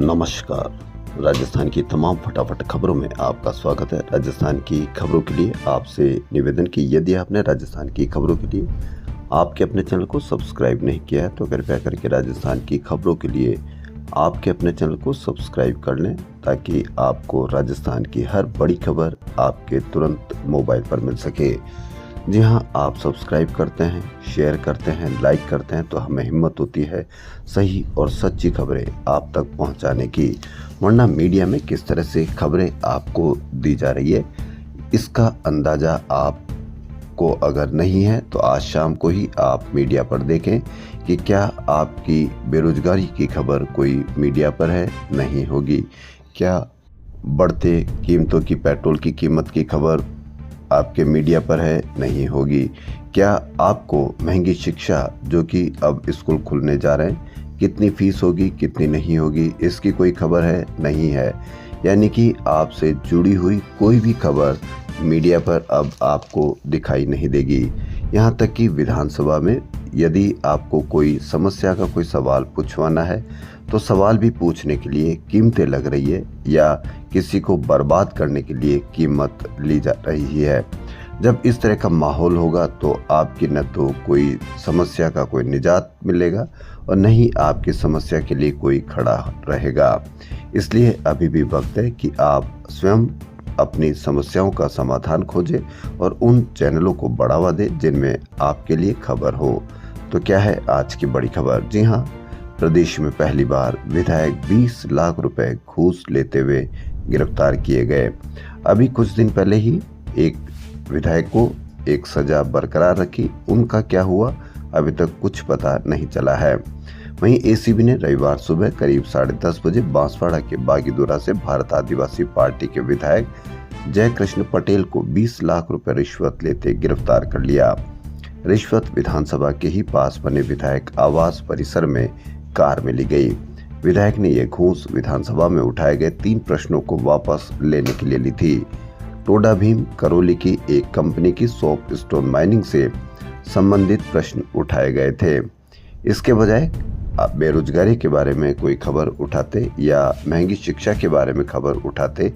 नमस्कार। राजस्थान की तमाम फटाफट खबरों में आपका स्वागत है। राजस्थान की खबरों के लिए आपसे निवेदन कि यदि आपने राजस्थान की खबरों के लिए आपके अपने चैनल को सब्सक्राइब नहीं किया है तो कृपया करके राजस्थान की खबरों के लिए आपके अपने चैनल को सब्सक्राइब कर लें, ताकि आपको राजस्थान की हर बड़ी खबर आपके तुरंत मोबाइल पर मिल सके। जी हाँ, आप सब्सक्राइब करते हैं, शेयर करते हैं, लाइक करते हैं तो हमें हिम्मत होती है सही और सच्ची खबरें आप तक पहुंचाने की। वरना मीडिया में किस तरह से खबरें आपको दी जा रही है, इसका अंदाज़ा आपको अगर नहीं है तो आज शाम को ही आप मीडिया पर देखें कि क्या आपकी बेरोजगारी की खबर कोई मीडिया पर है, नहीं होगी। क्या बढ़ते कीमतों की, पेट्रोल की कीमत की खबर आपके मीडिया पर है, नहीं होगी। क्या आपको महंगी शिक्षा, जो कि अब स्कूल खुलने जा रहे हैं, कितनी फीस होगी, कितनी नहीं होगी, इसकी कोई खबर है, नहीं है। यानी कि आपसे जुड़ी हुई कोई भी खबर मीडिया पर अब आपको दिखाई नहीं देगी। यहाँ तक कि विधानसभा में यदि आपको कोई समस्या का कोई सवाल पूछवाना है तो सवाल भी पूछने के लिए कीमतें लग रही है या किसी को बर्बाद करने के लिए कीमत ली जा रही है। जब इस तरह का माहौल होगा तो आपकी न तो कोई समस्या का कोई निजात मिलेगा और न ही आपकी समस्या के लिए कोई खड़ा रहेगा। इसलिए अभी भी वक्त है कि आप स्वयं अपनी समस्याओं का समाधान खोजें और उन चैनलों को बढ़ावा दें जिनमें आपके लिए खबर हो। तो क्या है आज की बड़ी खबर? जी हाँ, प्रदेश में पहली बार विधायक 20 लाख रुपए घूस लेते हुए गिरफ्तार किए गए। अभी कुछ दिन पहले ही एक विधायक को एक सजा बरकरार रखी, उनका क्या हुआ अभी तक कुछ पता नहीं चला है। वहीं एसीबी ने रविवार सुबह करीब 10:30 बजे बांसवाड़ा के बागीदोरा से भारत आदिवासी पार्टी के विधायक जय कृष्ण पटेल को 20 लाख रुपए रिश्वत लेते गिरफ्तार कर लिया। रिश्वत विधानसभा के ही पास बने विधायक आवास परिसर में कार में ली गई। विधायक ने यह घूस विधानसभा में उठाए गए 3 प्रश्नों को वापस लेने के लिए ली थी। टोडा भीम करौली की एक कंपनी की सोप स्टोन माइनिंग से संबंधित प्रश्न उठाए गए थे। इसके बजाय बेरोजगारी के बारे में कोई खबर उठाते या महंगी शिक्षा के बारे में खबर उठाते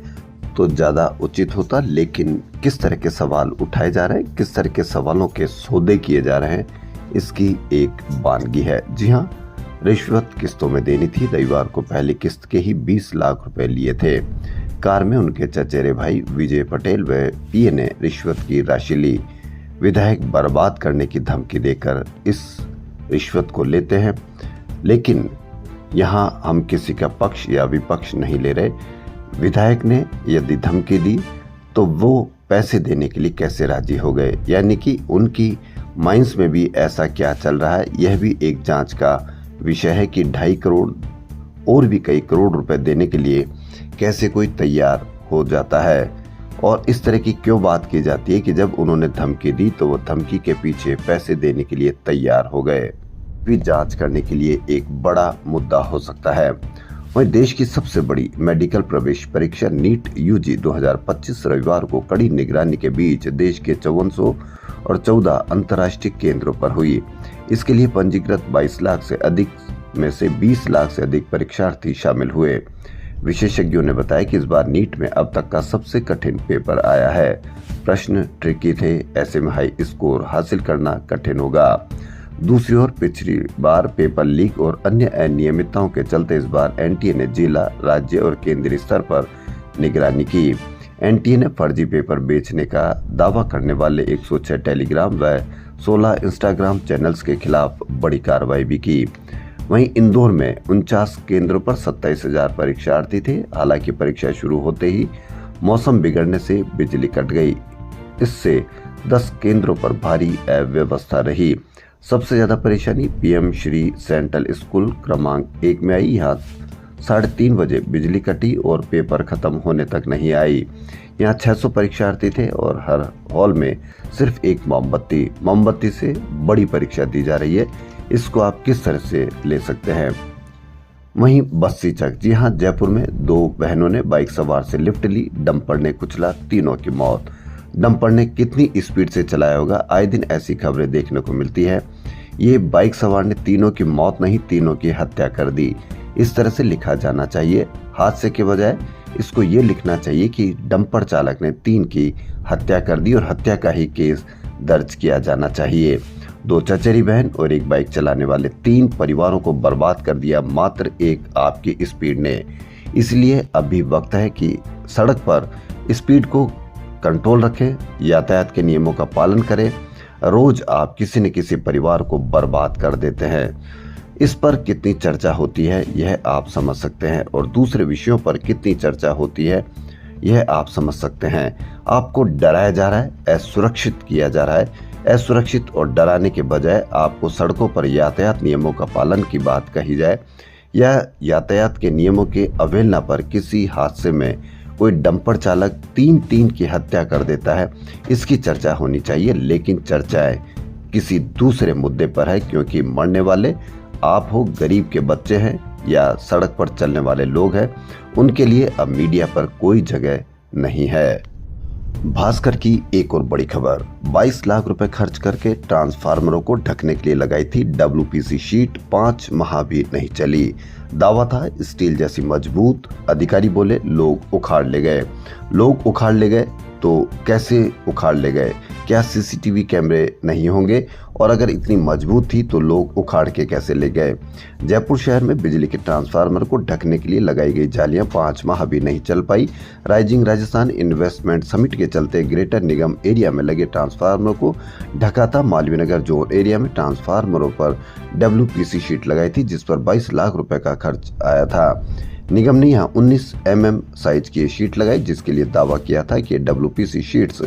तो ज्यादा उचित होता। लेकिन किस तरह के सवाल उठाए जा रहे हैं, किस तरह के सवालों के सौदे किए जा रहे हैं, इसकी एक वानगी है। जी हाँ, रिश्वत किस्तों में देनी थी। रविवार को पहली किस्त के ही 20 लाख रुपए लिए थे। कार में उनके चचेरे भाई विजय पटेल व पीए ने रिश्वत की राशि ली। विधायक बर्बाद करने की धमकी देकर इस रिश्वत को लेते हैं, लेकिन यहाँ हम किसी का पक्ष या विपक्ष नहीं ले रहे। विधायक ने यदि धमकी दी तो वो पैसे देने के लिए कैसे राजी हो गए, यानी कि उनकी माइंस में भी ऐसा क्या चल रहा है, यह भी एक जांच का विषय है कि 2.5 करोड़ और भी कई करोड़ रुपए देने के लिए कैसे कोई तैयार हो जाता है। और इस तरह की क्यों बात की जाती है कि जब उन्होंने धमकी दी तो वो धमकी के पीछे पैसे देने के लिए तैयार हो गए, भी जांच करने के लिए एक बड़ा मुद्दा हो सकता है। वहीं देश की सबसे बड़ी मेडिकल प्रवेश परीक्षा नीट यूजी 2025 रविवार को कड़ी निगरानी के बीच देश के 5414 अंतर्राष्ट्रीय केंद्रों पर हुई। इसके लिए पंजीकृत 22 लाख से अधिक में से 20 लाख से अधिक परीक्षार्थी शामिल हुए। विशेषज्ञों ने बताया कि इस बार नीट में अब तक का सबसे कठिन पेपर आया है। प्रश्न ट्रिकी थे, ऐसे में हाई स्कोर हासिल करना कठिन होगा। दूसरी ओर पिछली बार पेपर लीक और अन्य अनियमितताओं के चलते इस बार एनटीए ने जिला, राज्य और केंद्रीय स्तर पर निगरानी की। एनटीए ने फर्जी पेपर बेचने का दावा करने वाले 106 टेलीग्राम व 16 इंस्टाग्राम चैनल्स के खिलाफ बड़ी कार्रवाई भी की। वहीं इंदौर में 49 केंद्रों पर 27,000 परीक्षार्थी थे। हालांकि परीक्षा शुरू होते ही मौसम बिगड़ने से बिजली कट गई। इससे 10 केंद्रों पर भारी अव्यवस्था रही। सबसे ज्यादा परेशानी पीएम श्री सेंट्रल स्कूल क्रमांक 1 में आई। यहाँ 3:30 बजे बिजली कटी और पेपर खत्म होने तक नहीं आई। यहाँ 600 परीक्षार्थी थे और हर हॉल में सिर्फ एक मोमबत्ती से बड़ी परीक्षा दी जा रही है। इसको आप किस तरह से ले सकते हैं? वहीं बस्सी चक, जी हाँ, जयपुर में 2 बहनों ने बाइक सवार से लिफ्ट ली, डंपर ने कुचला, तीनों की मौत। डंपर ने कितनी स्पीड से चलाया होगा, आए दिन ऐसी खबरें देखने को मिलती है। ये बाइक सवार ने तीनों की मौत नहीं, तीनों की हत्या कर दी। इस तरह से लिखा जाना चाहिए। हादसे के बजाय इसको ये लिखना चाहिए कि डंपर चालक ने 3 की हत्या कर दी और हत्या का ही केस दर्ज किया जाना चाहिए। 2 चचेरी बहन और एक बाइक चलाने वाले 3 परिवारों को बर्बाद कर दिया मात्र एक आपकी स्पीड ने। इसलिए अभी वक्त है कि सड़क पर स्पीड को कंट्रोल रखें, यातायात के नियमों का पालन करें। रोज आप किसी न किसी परिवार को बर्बाद कर देते हैं। इस पर कितनी चर्चा होती है यह आप समझ सकते हैं, और दूसरे विषयों पर कितनी चर्चा होती है यह आप समझ सकते हैं। आपको डराया जा रहा है, असुरक्षित किया जा रहा है। असुरक्षित और डराने के बजाय आपको सड़कों पर यातायात नियमों का पालन की बात कही जाए, या यातायात के नियमों के अवहेलना पर किसी हादसे में कोई डंपर चालक 3 की हत्या कर देता है, इसकी चर्चा होनी चाहिए। लेकिन चर्चाएं किसी दूसरे मुद्दे पर है, क्योंकि मरने वाले आप हो, गरीब के बच्चे हैं या सड़क पर चलने वाले लोग हैं, उनके लिए अब मीडिया पर कोई जगह नहीं है। भास्कर की एक और बड़ी खबर, 22 लाख रुपए खर्च करके ट्रांसफार्मरों को ढकने के लिए लगाई थी WPC शीट, 5 माह भी नहीं चली। दावा था स्टील जैसी मजबूत। अधिकारी बोले लोग उखाड़ ले गए। लोग उखाड़ ले गए तो कैसे उखाड़ ले गए? क्या CCTV कैमरे नहीं होंगे? और अगर इतनी मजबूत थी तो लोग उखाड़ के कैसे ले गए? जयपुर शहर में बिजली के ट्रांसफार्मर को ढकने के लिए लगाई गई जालियां 5 माह भी नहीं चल पाई। राइजिंग राजस्थान इन्वेस्टमेंट समिट के चलते ग्रेटर निगम एरिया में लगे ट्रांसफार्मर को ढका था। मालवीय नगर जोन एरिया में ट्रांसफार्मरों पर WPC शीट लगाई थी, जिस पर 22 लाख रुपए का खर्च आया था। निगम ने यहाँ 19 mm साइज की शीट लगाई, जिसके लिए दावा किया था कि WPC शीट्स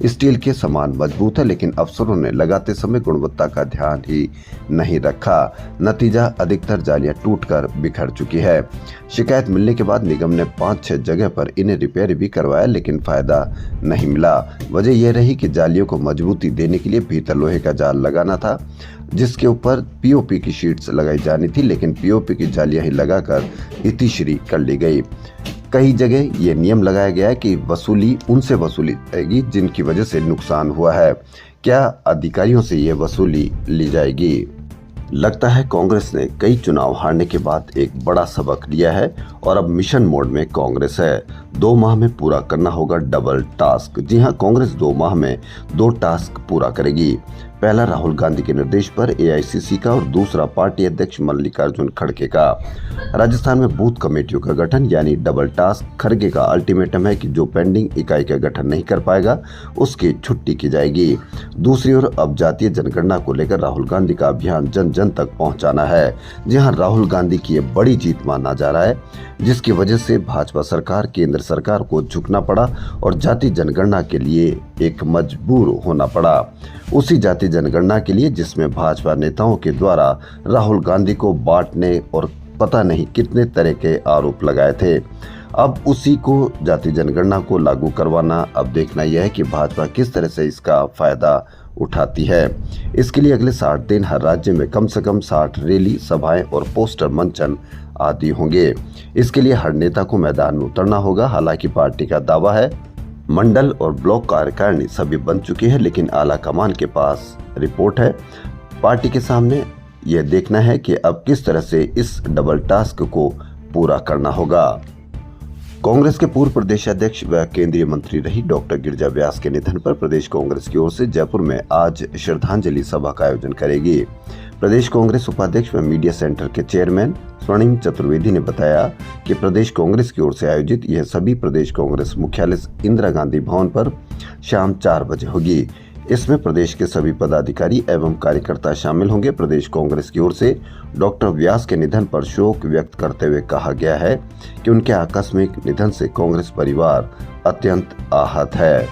स्टील के समान मजबूत है, लेकिन अफसरों ने लगाते समय गुणवत्ता का ध्यान ही नहीं रखा। नतीजा अधिकतर जालियां टूटकर बिखर चुकी है। शिकायत मिलने के बाद निगम ने 5-6 जगह पर इन्हें रिपेयर भी करवाया, लेकिन फायदा नहीं मिला। वजह यह रही कि जालियों को मजबूती देने के लिए भीतर लोहे का जाल लगाना था, जिसके ऊपर POP की शीट्स लगाई जानी थी, लेकिन POP की जालियां ही लगाकर इतिश्री कर ली गई। कई जगह ये नियम लगाया गया है कि वसूली उनसे वसूली जाएगी जिनकी वजह से नुकसान हुआ है। क्या अधिकारियों से ये वसूली ली जाएगी? लगता है कांग्रेस ने कई चुनाव हारने के बाद एक बड़ा सबक लिया है और अब मिशन मोड में कांग्रेस है। 2 माह में पूरा करना होगा डबल टास्क। जी हां, कांग्रेस 2 माह में 2 टास्क पूरा करेगी। पहला राहुल गांधी के निर्देश पर AICC का, और दूसरा पार्टी अध्यक्ष मल्लिकार्जुन खड़गे का। राजस्थान में बूथ कमेटियों का गठन यानी डबल टास्क। खड़गे का अल्टीमेटम है कि जो पेंडिंग इकाई का गठन नहीं कर पाएगा उसकी छुट्टी की जाएगी। दूसरी ओर अब जातीय जनगणना को लेकर राहुल गांधी का अभियान जन जन तक पहुंचाना है। जहां राहुल गांधी की ये बड़ी जीत माना जा रहा है, जिसकी वजह से भाजपा सरकार केंद्र सरकार को झुकना पड़ा और जातीय जनगणना के लिए एक मजबूर होना पड़ा। उसी जातीय जनगणना के लिए जिसमें भाजपा नेताओं के द्वारा राहुल गांधी को बांटने और पता नहीं कितने तरह के आरोप लगाए थे। अब उसी को जातीय जनगणना को लागू करवाना। अब देखना यह है कि भाजपा किस तरह से इसका फायदा उठाती है। इसके लिए अगले 60 दिन हर राज्य में कम से कम 60 रैली, सभाएं और पोस्टर मंचन आदि होंगे। इसके लिए हर नेता को मैदान में उतरना होगा। हालांकि पार्टी का दावा है मंडल और ब्लॉक कार्यकारिणी सभी बन चुकी है, लेकिन आला कमान के पास रिपोर्ट है। पार्टी के सामने यह देखना है कि अब किस तरह से इस डबल टास्क को पूरा करना होगा। कांग्रेस के पूर्व प्रदेश अध्यक्ष व केंद्रीय मंत्री रही डॉक्टर गिरिजा व्यास के निधन पर प्रदेश कांग्रेस की ओर से जयपुर में आज श्रद्धांजलि सभा का आयोजन करेगी। प्रदेश कांग्रेस उपाध्यक्ष व मीडिया सेंटर के चेयरमैन स्वर्णिम चतुर्वेदी ने बताया कि प्रदेश कांग्रेस की ओर से आयोजित यह सभी प्रदेश कांग्रेस मुख्यालय इंदिरा गांधी भवन पर शाम 4 बजे होगी। इसमें प्रदेश के सभी पदाधिकारी एवं कार्यकर्ता शामिल होंगे। प्रदेश कांग्रेस की ओर से डॉक्टर व्यास के निधन पर शोक व्यक्त करते हुए कहा गया है कि उनके आकस्मिक निधन से कांग्रेस परिवार अत्यंत आहत है।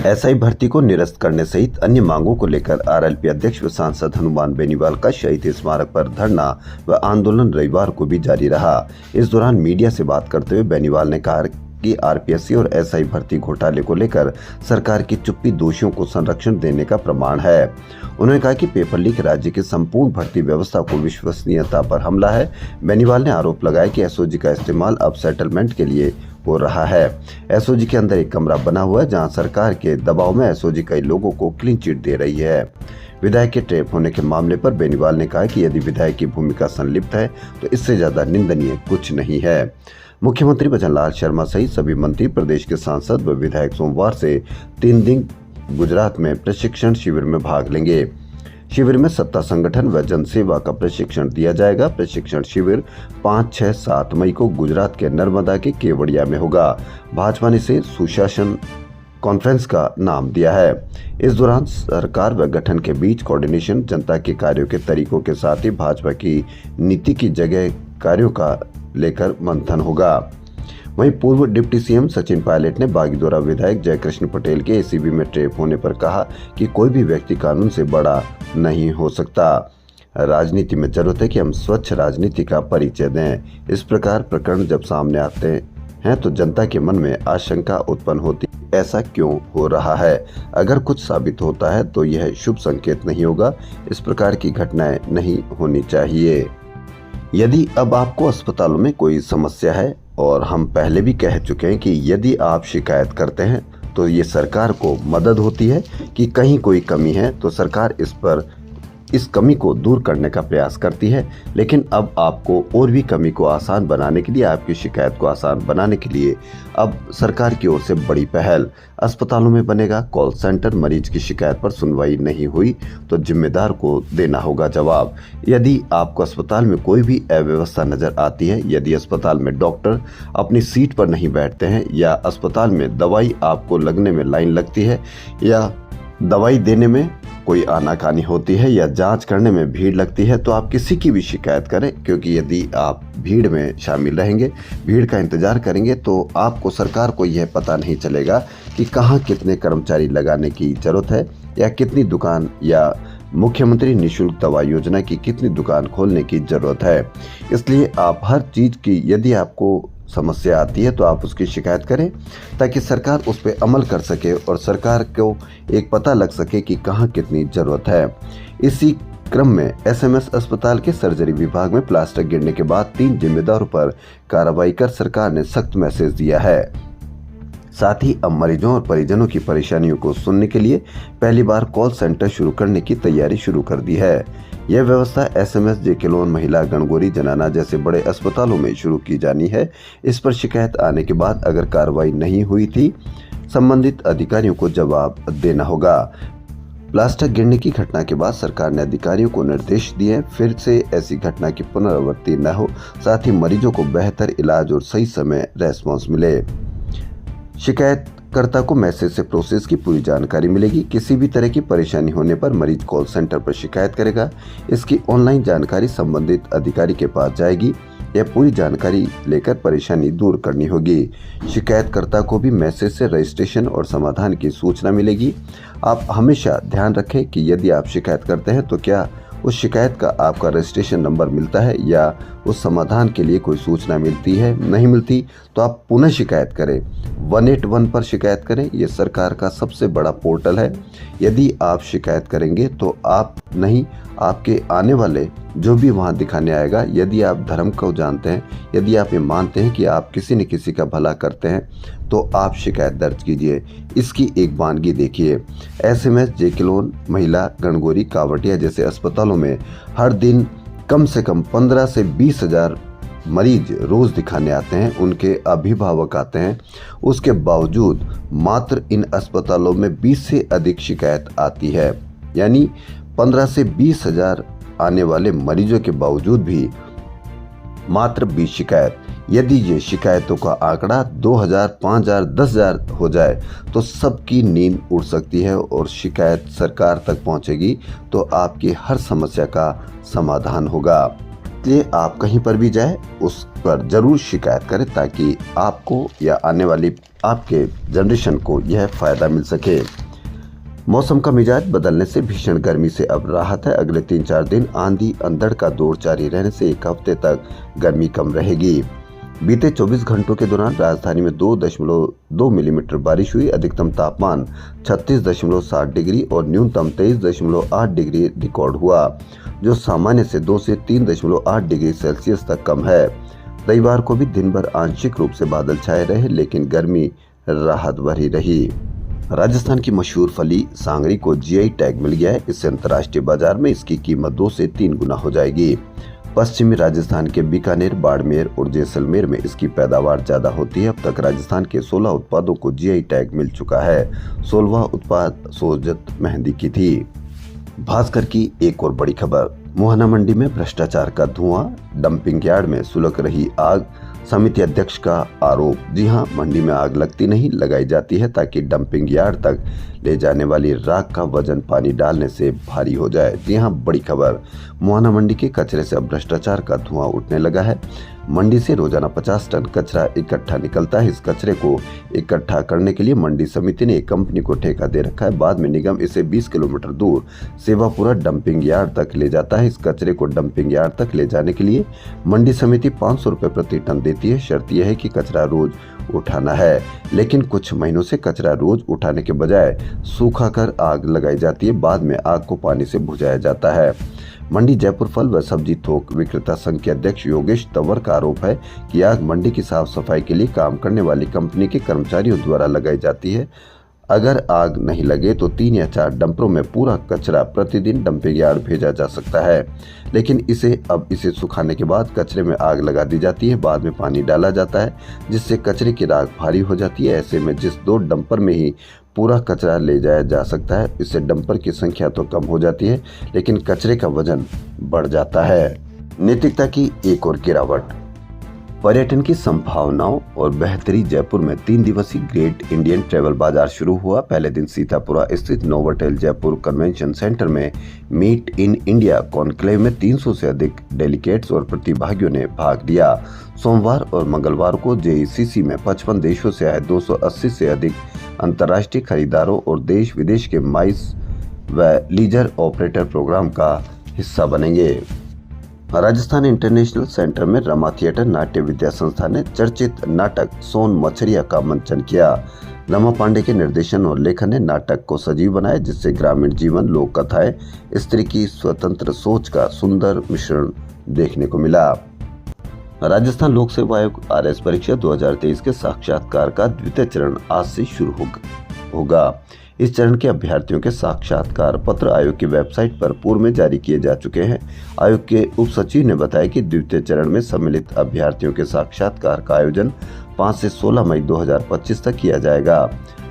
SI भर्ती को निरस्त करने सहित अन्य मांगों को लेकर RLP अध्यक्ष व सांसद हनुमान बेनीवाल का शहीद स्मारक पर धरना व आंदोलन रविवार को भी जारी रहा। इस दौरान मीडिया से बात करते हुए बेनीवाल ने कहा कि RPSC और SI भर्ती घोटाले को लेकर सरकार की चुप्पी दोषियों को संरक्षण देने का प्रमाण है। उन्होंने कहा कि पेपर लीक राज्य की संपूर्ण भर्ती व्यवस्था को विश्वसनीयता पर हमला है। बेनीवाल ने आरोप लगाया कि SOG का इस्तेमाल अब सेटलमेंट के लिए हो रहा है। SOG के अंदर एक कमरा बना हुआ है जहां सरकार के दबाव में SOG कई लोगों को क्लीन चिट दे रही है। विधायक के ट्रैप होने के मामले पर बेनीवाल ने कहा कि यदि विधायक की भूमिका संलिप्त है तो इससे ज्यादा निंदनीय कुछ नहीं है। मुख्यमंत्री भजनलाल शर्मा सहित सभी मंत्री, प्रदेश के सांसद व विधायक सोमवार से 3 दिन गुजरात में प्रशिक्षण शिविर में भाग लेंगे। शिविर में सत्ता संगठन व जनसेवा का प्रशिक्षण दिया जाएगा। प्रशिक्षण शिविर 5, 6, 7 मई को गुजरात के नर्मदा के केवड़िया में होगा। भाजपा ने इसे सुशासन कॉन्फ्रेंस का नाम दिया है। इस दौरान सरकार व गठन के बीच कोऑर्डिनेशन, जनता के कार्यों के तरीकों के साथ ही भाजपा की नीति की जगह कार्यों का लेकर मंथन होगा। वहीं पूर्व डिप्टी सीएम सचिन पायलट ने बागीदोरा विधायक जयकृष्ण पटेल के एसीबी में ट्रैप होने पर कहा कि कोई भी व्यक्ति कानून से बड़ा नहीं हो सकता। राजनीति में जरूरत है कि हम स्वच्छ राजनीति का परिचय दें। इस प्रकार प्रकरण जब सामने आते हैं तो जनता के मन में आशंका उत्पन्न होती है, ऐसा क्यों हो रहा है। अगर कुछ साबित होता है तो यह शुभ संकेत नहीं होगा। इस प्रकार की घटनाएं नहीं होनी चाहिए। यदि अब आपको अस्पतालों में कोई समस्या है, और हम पहले भी कह चुके हैं कि यदि आप शिकायत करते हैं तो ये सरकार को मदद होती है कि कहीं कोई कमी है तो सरकार इस कमी को दूर करने का प्रयास करती है। लेकिन अब आपको और भी कमी को आसान बनाने के लिए, आपकी शिकायत को आसान बनाने के लिए अब सरकार की ओर से बड़ी पहल। अस्पतालों में बनेगा कॉल सेंटर। मरीज की शिकायत पर सुनवाई नहीं हुई तो जिम्मेदार को देना होगा जवाब। यदि आपको अस्पताल में कोई भी अव्यवस्था नजर आती है, यदि अस्पताल में डॉक्टर अपनी सीट पर नहीं बैठते हैं, या अस्पताल में दवाई आपको लगने में लाइन लगती है, या दवाई देने में कोई आनाकानी होती है, या जांच करने में भीड़ लगती है, तो आप किसी की भी शिकायत करें। क्योंकि यदि आप भीड़ में शामिल रहेंगे, भीड़ का इंतजार करेंगे, तो आपको, सरकार को यह पता नहीं चलेगा कि कहां कितने कर्मचारी लगाने की जरूरत है, या कितनी दुकान, या मुख्यमंत्री निःशुल्क दवा योजना की कितनी दुकान खोलने की जरूरत है। इसलिए आप हर चीज की, यदि आपको समस्या आती है तो आप उसकी शिकायत करें, ताकि सरकार उस पर अमल कर सके और सरकार को एक पता लग सके कि कहां कितनी जरूरत है। इसी क्रम में एसएमएस अस्पताल के सर्जरी विभाग में प्लास्टर गिरने के बाद 3 जिम्मेदारों पर कार्रवाई कर सरकार ने सख्त मैसेज दिया है। साथ ही अब मरीजों और परिजनों की परेशानियों को सुनने के लिए पहली बार कॉल सेंटर शुरू करने की तैयारी शुरू कर दी है। यह व्यवस्था एसएमएस, जेके लोन, महिला, गणगौरी, जनाना जैसे बड़े अस्पतालों में शुरू की जानी है। इस पर शिकायत आने के बाद अगर कार्रवाई नहीं हुई थी, संबंधित अधिकारियों को जवाब देना होगा। प्लास्टर गिरने की घटना के बाद सरकार ने अधिकारियों को निर्देश दिए फिर से ऐसी घटना की पुनरावृत्ति न हो, साथ ही मरीजों को बेहतर इलाज और सही समय रेस्पॉन्स मिले। शिकायतकर्ता को मैसेज से प्रोसेस की पूरी जानकारी मिलेगी। किसी भी तरह की परेशानी होने पर मरीज कॉल सेंटर पर शिकायत करेगा। इसकी ऑनलाइन जानकारी संबंधित अधिकारी के पास जाएगी। यह पूरी जानकारी लेकर परेशानी दूर करनी होगी। शिकायतकर्ता को भी मैसेज से रजिस्ट्रेशन और समाधान की सूचना मिलेगी। आप हमेशा ध्यान रखें कि यदि आप शिकायत करते हैं तो क्या उस शिकायत का आपका रजिस्ट्रेशन नंबर मिलता है, या उस समाधान के लिए कोई सूचना मिलती है। नहीं मिलती तो आप पुनः शिकायत करें। 181 पर शिकायत करें। ये सरकार का सबसे बड़ा पोर्टल है। यदि आप शिकायत करेंगे तो आप नहीं, आपके आने वाले जो भी वहां दिखाने आएगा, यदि आप धर्म को जानते हैं, यदि आप ये मानते हैं कि आप किसी न किसी का भला करते हैं, तो आप शिकायत दर्ज कीजिए। इसकी एक वानगी देखिए। एसएमएस, जेके लोन, महिला, गणगौरी, कावटिया जैसे अस्पतालों में हर दिन कम से कम 15 से 20 हजार मरीज रोज दिखाने आते हैं। उनके अभिभावक आते हैं। उसके बावजूद मात्र इन अस्पतालों में 20 से अधिक शिकायत आती है। यानी 15 से 20 हजार आने वाले मरीजों के बावजूद भी मात्र 20 शिकायत। यदि ये शिकायतों का आंकड़ा 2000, 5000, 10,000 हो जाए तो सबकी नींद उड़ सकती है और शिकायत सरकार तक पहुंचेगी, तो आपकी हर समस्या का समाधान होगा। इसलिए आप कहीं पर भी जाए, उस पर जरूर शिकायत करें, ताकि आपको या आने वाली आपके जनरेशन को यह फायदा मिल सके। मौसम का मिजाज बदलने से भीषण गर्मी से अब राहत है। अगले 3-4 दिन आंधी अंधड़ का दौर जारी रहने से 1 हफ्ते तक गर्मी कम रहेगी। बीते 24 घंटों के दौरान राजधानी में 2.2 मिलीमीटर बारिश हुई। अधिकतम तापमान 36.7 डिग्री और न्यूनतम 23.8 डिग्री रिकॉर्ड हुआ, जो सामान्य से 2 से 3.8 डिग्री सेल्सियस तक कम है। रविवार को भी दिन भर आंशिक रूप से बादल छाए रहे, लेकिन गर्मी राहत भरी रही। राजस्थान की मशहूर फली सांगरी को जीआई टैग मिल गया है। इससे अंतर्राष्ट्रीय बाजार में इसकी कीमत 2 से 3 गुना हो जाएगी। पश्चिमी राजस्थान के बीकानेर, बाड़मेर और जैसलमेर में इसकी पैदावार ज्यादा होती है। अब तक राजस्थान के 16 उत्पादों को जीआई टैग मिल चुका है। 16वां उत्पाद सोजत मेहंदी की थी। भास्कर की एक और बड़ी खबर, मोहना मंडी में भ्रष्टाचार का धुआं, डंपिंग यार्ड में सुलग रही आग, समिति अध्यक्ष का आरोप। जी हां, मंडी में आग लगती नहीं, लगाई जाती है ताकि डंपिंग यार्ड तक ले जाने वाली राख का वजन पानी डालने से भारी हो जाए। जी हां, बड़ी खबर, मोहना मंडी के कचरे से अब भ्रष्टाचार का धुआं उठने लगा है। मंडी से रोजाना 50 टन कचरा इकट्ठा निकलता है। इस कचरे को इकट्ठा करने के लिए मंडी समिति ने एक कंपनी को ठेका दे रखा है। बाद में निगम इसे 20 किलोमीटर दूर सेवापुरा डंपिंग यार्ड तक ले जाता है। इस कचरे को डंपिंग यार्ड तक ले जाने के लिए मंडी समिति 500 रुपए प्रति टन देती है। शर्त यह है कि कचरा रोज उठाना है, लेकिन कुछ महीनों से कचरा रोज उठाने के बजाय सूखा कर आग लगाई जाती है। बाद में आग को पानी से बुझाया जाता है। मंडी जयपुर फल व सब्जी थोक विक्रेता संघ के अध्यक्ष योगेश तंवर का आरोप है कि आग मंडी की साफ सफाई के लिए काम करने वाली कंपनी के कर्मचारियों द्वारा लगाई जाती है। अगर आग नहीं लगे तो 3 या 4 डंपरों में पूरा कचरा प्रतिदिन डंपिंग यार्ड भेजा जा सकता है, लेकिन इसे सुखाने के बाद कचरे में आग लगा दी जाती है। बाद में पानी डाला जाता है, जिससे कचरे की राख भारी हो जाती है। ऐसे में जिस 2 डंपर में ही पूरा कचरा ले जाया जा सकता है, इससे डंपर की संख्या तो कम हो जाती है, लेकिन कचरे का वजन बढ़ जाता है। नैतिकता की एक और गिरावट, पर्यटन की संभावनाओं और बेहतरी। जयपुर में 3 दिवसीय ग्रेट इंडियन ट्रैवल बाजार शुरू हुआ। पहले दिन सीतापुरा स्थित नोवोटेल जयपुर कन्वेंशन सेंटर में मीट इन इंडिया कॉन्क्लेव में 300 से अधिक डेलीगेट्स और प्रतिभागियों ने भाग लिया। सोमवार और मंगलवार को जेईसीसी में 55 देशों से आए 280 से अधिक अंतर्राष्ट्रीय खरीदारों और देश विदेश के माइस व लीजर ऑपरेटर प्रोग्राम का हिस्सा बनेंगे। राजस्थान इंटरनेशनल सेंटर में रमा थिएटर नाट्य विद्या संस्था ने चर्चित नाटक सोन मछरिया का मंचन किया। रमा पांडे के निर्देशन और लेखन ने नाटक को सजीव बनाया, जिससे ग्रामीण जीवन, लोक कथाएं, स्त्री की स्वतंत्र सोच का सुंदर मिश्रण देखने को मिला। राजस्थान लोक सेवा आयोग आरएस परीक्षा 2023 के साक्षात्कार का द्वितीय चरण आज से शुरू होगा। इस चरण के अभ्यर्थियों के साक्षात्कार पत्र आयोग की वेबसाइट पर पूर्व में जारी किए जा चुके हैं। आयोग के उप सचिव ने बताया कि द्वितीय चरण में सम्मिलित अभ्यर्थियों के साक्षात्कार का आयोजन 5 से 16 मई 2025 तक किया जाएगा।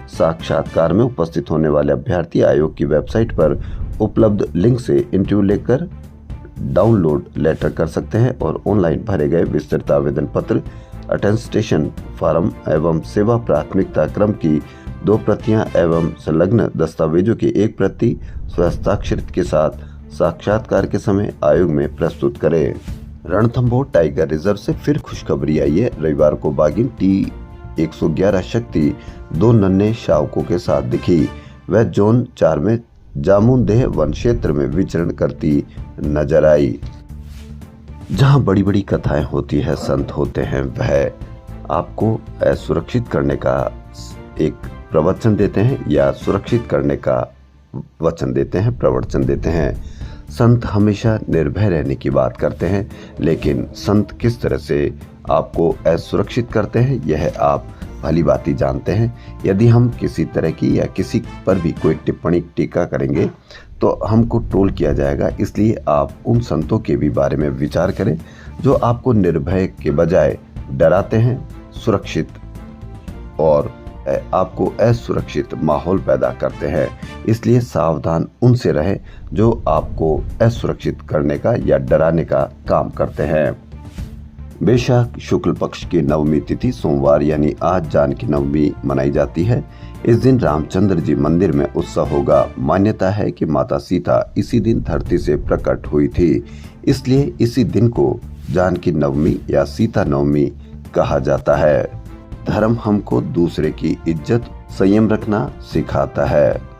साक्षात्कार में उपस्थित होने वाले अभ्यर्थी आयोग की वेबसाइट पर उपलब्ध लिंक से इंटरव्यू लेकर डाउनलोड लेटर कर सकते हैं और ऑनलाइन भरे गए विस्तृत आवेदन पत्र, अटेस्टेशन फॉर्म एवं सेवा प्राथमिकता क्रम की 2 प्रतियां एवं संलग्न दस्तावेजों की 1 प्रति स्वहस्ताक्षरित के साथ साक्षात्कार के समय आयोग में प्रस्तुत करें। रणथंभौर टाइगर रिजर्व से फिर खुशखबरी आई है। रविवार को बाघिन T111 शक्ति 2 नन्हे शावकों के साथ दिखी। वह जोन 4 में जामुनदेह वन क्षेत्र में विचरण करती नजर आई। जहां बड़ी बड़ी कथाएं होती है, संत होते हैं, वह आपको असुरक्षित करने का एक प्रवचन देते हैं या सुरक्षित करने का वचन देते हैं, प्रवचन देते हैं। संत हमेशा निर्भय रहने की बात करते हैं, लेकिन संत किस तरह से आपको असुरक्षित करते हैं यह आप भली भांति जानते हैं। यदि हम किसी तरह की या किसी पर भी कोई टिप्पणी टीका करेंगे तो हमको ट्रोल किया जाएगा। इसलिए आप उन संतों के भी बारे में विचार करें जो आपको निर्भय के बजाय डराते हैं, सुरक्षित और आपको असुरक्षित माहौल पैदा करते हैं। इसलिए सावधान उनसे रहें जो आपको असुरक्षित करने का या डराने का काम करते हैं। वैशाख शुक्ल पक्ष की नवमी तिथि सोमवार यानी आज जानकी नवमी मनाई जाती है। इस दिन रामचंद्र जी मंदिर में उत्सव होगा। मान्यता है कि माता सीता इसी दिन धरती से प्रकट हुई थी, इसलिए इसी दिन को जानकी नवमी या सीता नवमी कहा जाता है। धर्म हमको दूसरे की इज्जत, संयम रखना सिखाता है।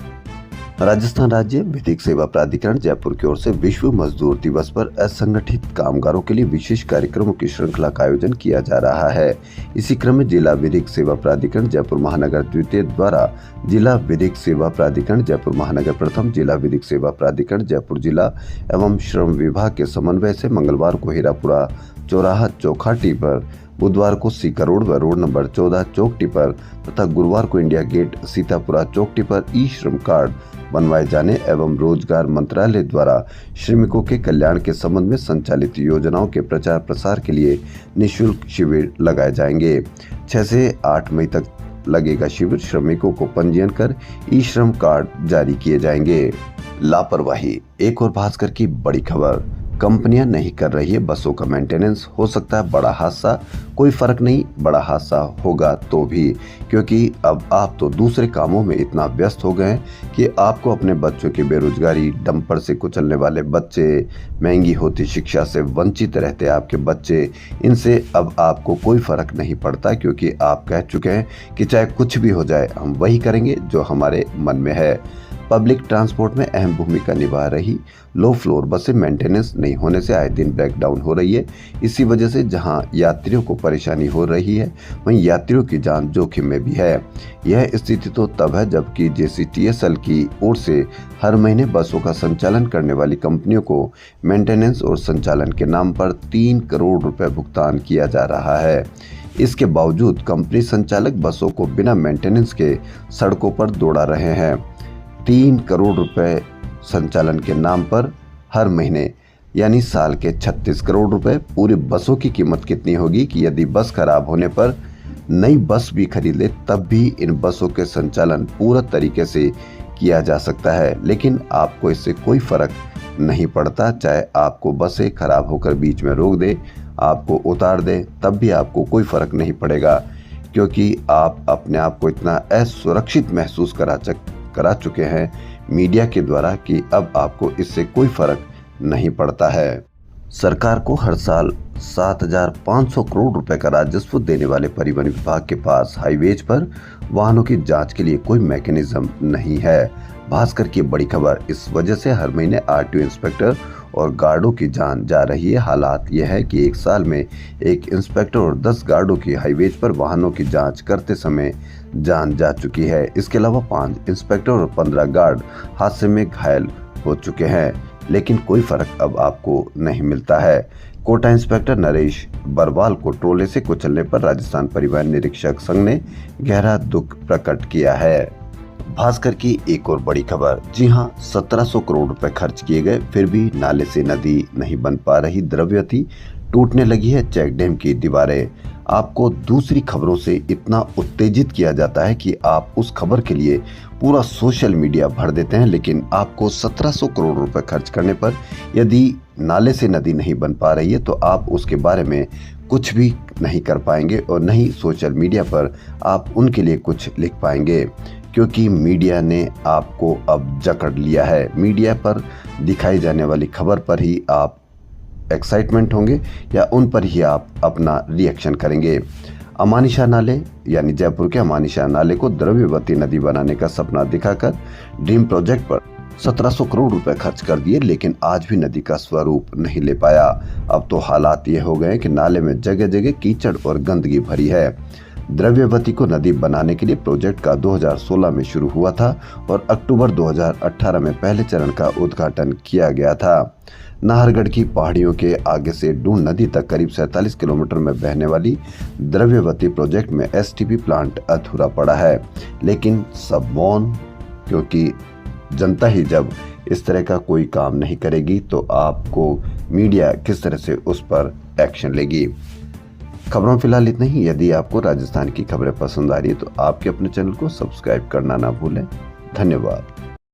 राजस्थान राज्य विधिक सेवा प्राधिकरण जयपुर की ओर से विश्व मजदूर दिवस पर असंगठित कामगारों के लिए विशेष कार्यक्रमों की श्रृंखला का आयोजन किया जा रहा है। इसी क्रम में जिला विधिक सेवा प्राधिकरण जयपुर महानगर द्वितीय द्वारा जिला विधिक सेवा प्राधिकरण जयपुर महानगर प्रथम, जिला विधिक सेवा प्राधिकरण जयपुर जिला एवं श्रम विभाग के समन्वय से मंगलवार को हीरापुरा चौराहा चौखाटी पर बुधवार को सीकर रोड नंबर 14 चौकटी पर तथा गुरुवार को इंडिया गेट सीतापुरा चौकटी पर ई श्रम कार्ड बनवाए जाने एवं रोजगार मंत्रालय द्वारा श्रमिकों के कल्याण के संबंध में संचालित योजनाओं के प्रचार प्रसार के लिए निःशुल्क शिविर लगाए जाएंगे। 6 से 8 मई तक लगेगा शिविर। श्रमिकों को पंजीयन कर ई श्रम कार्ड जारी किए जाएंगे। लापरवाही, एक और भास्कर की बड़ी खबर। कंपनियां नहीं कर रही है बसों का मेंटेनेंस, हो सकता है बड़ा हादसा। कोई फर्क नहीं, बड़ा हादसा होगा तो भी, क्योंकि अब आप तो दूसरे कामों में इतना व्यस्त हो गए हैं कि आपको अपने बच्चों की बेरोजगारी, डंपर से कुचलने वाले बच्चे, महंगी होती शिक्षा से वंचित रहते आपके बच्चे, इनसे अब आपको कोई फर्क नहीं पड़ता, क्योंकि आप कह चुके हैं कि चाहे कुछ भी हो जाए हम वही करेंगे जो हमारे मन में है। पब्लिक ट्रांसपोर्ट में अहम भूमिका निभा रही लो फ्लोर बसें मेंटेनेंस नहीं होने से आए दिन ब्रेकडाउन हो रही है। इसी वजह से जहां यात्रियों को परेशानी हो रही है, वहीं यात्रियों की जान जोखिम में भी है। यह स्थिति तो तब है जबकि JCTSL की ओर से हर महीने बसों का संचालन करने वाली कंपनियों को मेंटेनेंस और संचालन के नाम पर 3 करोड़ रुपए भुगतान किया जा रहा है। इसके बावजूद कंपनी संचालक बसों को बिना मेंटेनेंस के सड़कों पर दौड़ा रहे हैं। 3 करोड़ रुपए संचालन के नाम पर हर महीने, यानी साल के 36 करोड़ रुपए। पूरी बसों की कीमत कितनी होगी कि यदि बस खराब होने पर नई बस भी खरीद ले तब भी इन बसों के संचालन पूरा तरीके से किया जा सकता है, लेकिन आपको इससे कोई फर्क नहीं पड़ता। चाहे आपको बसें खराब होकर बीच में रोक दे, आपको उतार दे, तब भी आपको कोई फर्क नहीं पड़ेगा, क्योंकि आप अपने आप को इतना असुरक्षित महसूस करा चुके हैं मीडिया के द्वारा कि अब आपको इससे कोई फर्क नहीं पड़ता है। सरकार को हर साल 7,500 करोड़ रुपए का राजस्व देने वाले परिवहन विभाग के पास हाईवेज पर वाहनों की जांच के लिए कोई मैकेनिज्म नहीं है। भास्कर की बड़ी खबर। इस वजह से हर महीने RTO इंस्पेक्टर और गार्डों की जान जा रही है। हालात यह है कि एक साल में एक इंस्पेक्टर और 10 गार्डों की हाईवेज पर वाहनों की जांच करते समय जान जा चुकी है। इसके अलावा 5 इंस्पेक्टर और 15 गार्ड हादसे में घायल हो चुके हैं, लेकिन कोई फर्क अब आपको नहीं मिलता है। कोटा इंस्पेक्टर नरेश बरवाल को ट्रोले से कुचलने पर राजस्थान परिवहन निरीक्षक संघ ने गहरा दुख प्रकट किया है। भास्कर की एक और बड़ी खबर। जी हां, 1700 करोड़ रुपए खर्च किए गए, फिर भी नाले से नदी नहीं बन पा रही। द्रव्यवती, टूटने लगी है चेक डैम की दीवारें। आपको दूसरी खबरों से इतना उत्तेजित किया जाता है कि आप उस खबर के लिए पूरा सोशल मीडिया भर देते हैं, लेकिन आपको 1700 करोड़ रुपए खर्च करने पर यदि नाले से नदी नहीं बन पा रही है तो आप उसके बारे में कुछ भी नहीं कर पाएंगे और नहीं सोशल मीडिया पर आप उनके लिए कुछ लिख पाएंगे, क्योंकि मीडिया ने आपको अब जकड़ लिया है। मीडिया पर दिखाई जाने वाली खबर पर ही आप एक्साइटमेंट होंगे या उन पर ही आप अपना रिएक्शन करेंगे। अमानिशा नाले, यानी जयपुर के अमानिशा नाले को द्रव्यवती नदी बनाने का सपना दिखाकर ड्रीम प्रोजेक्ट पर 1700 करोड़ रुपए खर्च कर दिए, लेकिन आज भी नदी का स्वरूप नहीं ले पाया। अब तो हालात ये हो गए कि नाले में जगह जगह कीचड़ और गंदगी भरी है। द्रव्यवती को नदी बनाने के लिए प्रोजेक्ट का 2016 में शुरू हुआ था और अक्टूबर 2018 में पहले चरण का उद्घाटन किया गया था। नाहरगढ़ की पहाड़ियों के आगे से डून नदी तक करीब 47 किलोमीटर में बहने वाली द्रव्यवती प्रोजेक्ट में STP प्लांट अधूरा पड़ा है, लेकिन सब मौन, क्योंकि जनता ही जब इस तरह का कोई काम नहीं करेगी तो आपको मीडिया किस तरह से उस पर एक्शन लेगी। खबरों फिलहाल इतना ही। यदि आपको राजस्थान की खबरें पसंद आ रही है तो आपके अपने चैनल को सब्सक्राइब करना ना भूलें। धन्यवाद।